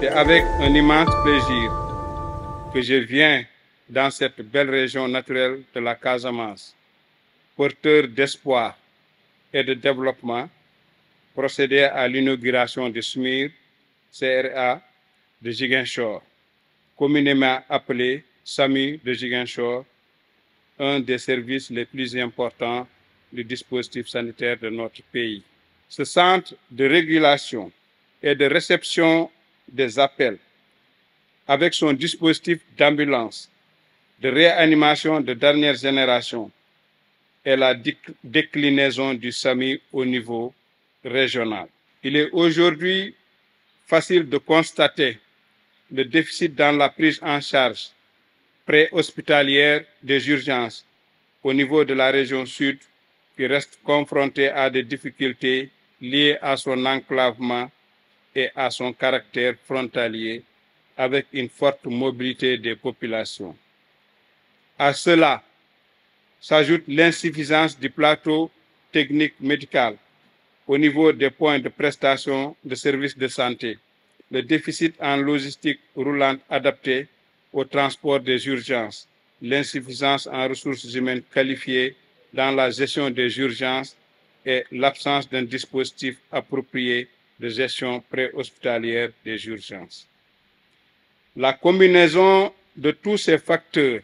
C'est avec un immense plaisir que je viens dans cette belle région naturelle de la Casamance, porteur d'espoir et de développement, procéder à l'inauguration du SMIR CRA de Ziguinchor, communément appelé SAMU de Ziguinchor, un des services les plus importants du dispositif sanitaire de notre pays. Ce centre de régulation et de réception des appels, avec son dispositif d'ambulance, de réanimation de dernière génération, est la déclinaison du SAMU au niveau régional. Il est aujourd'hui facile de constater le déficit dans la prise en charge préhospitalière des urgences au niveau de la région sud, qui reste confrontée à des difficultés liées à son enclavement et à son caractère frontalier, avec une forte mobilité des populations. À cela s'ajoute l'insuffisance du plateau technique médical au niveau des points de prestation de services de santé, le déficit en logistique roulante adaptée au transport des urgences, l'insuffisance en ressources humaines qualifiées dans la gestion des urgences et l'absence d'un dispositif approprié de gestion préhospitalière des urgences. La combinaison de tous ces facteurs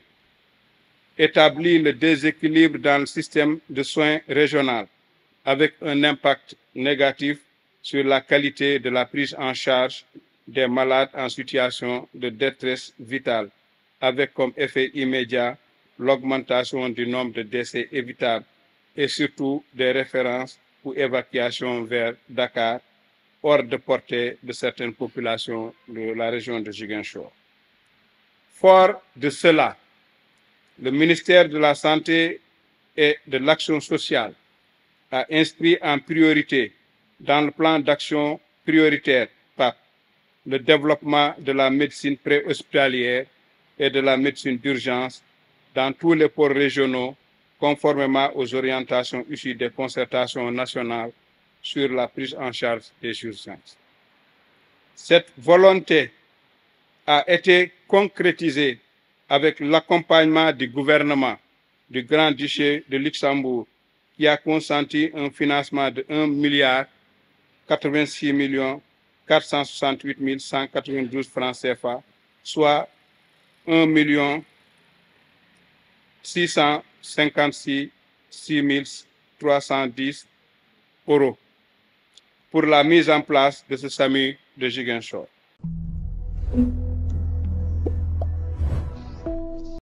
établit le déséquilibre dans le système de soins régional, avec un impact négatif sur la qualité de la prise en charge des malades en situation de détresse vitale, avec comme effet immédiat l'augmentation du nombre de décès évitables et surtout des références ou évacuations vers Dakar, hors de portée de certaines populations de la région de Ziguinchor. Fort de cela, le ministère de la Santé et de l'Action sociale a inscrit en priorité dans le plan d'action prioritaire PAP le développement de la médecine préhospitalière et de la médecine d'urgence dans tous les pôles régionaux, conformément aux orientations issues des concertations nationales sur la prise en charge des urgences. Cette volonté a été concrétisée avec l'accompagnement du gouvernement du Grand-Duché de Luxembourg, qui a consenti un financement de 1,86 468 192 francs CFA, soit 1,656 310 € pour la mise en place de ce SAMU de Ziguinchor.